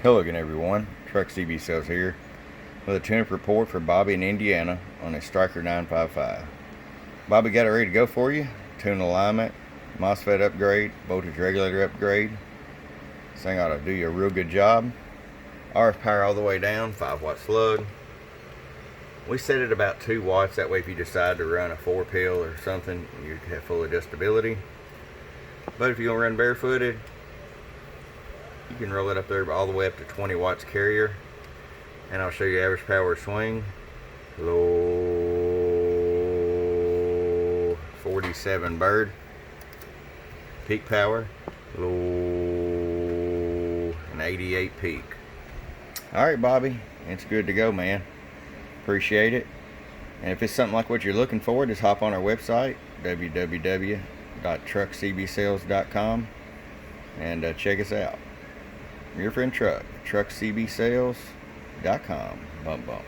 Hello again, everyone. Truck CB Sales here with a tune-up report for Bobby in Indiana on a Stryker 955. Bobby got it ready to go for you. Tune alignment, MOSFET upgrade, voltage regulator upgrade. This thing ought to do you a real good job. RF power all the way down, 5-watt slug. We set it about 2 watts, that way if you decide to run a 4-pill or something, you have full adjustability. But if you're going to run barefooted, you can roll it up there all the way up to 20 watts carrier. And I'll show you average power swing. Low 47 bird. Peak power. Low an 88 peak. Alright, Bobby. It's good to go, man. Appreciate it. And if it's something like what you're looking for, just hop on our website, www.truckcbsales.com, and check us out. Your friend Truck, truckcbsales.com. Bump bump.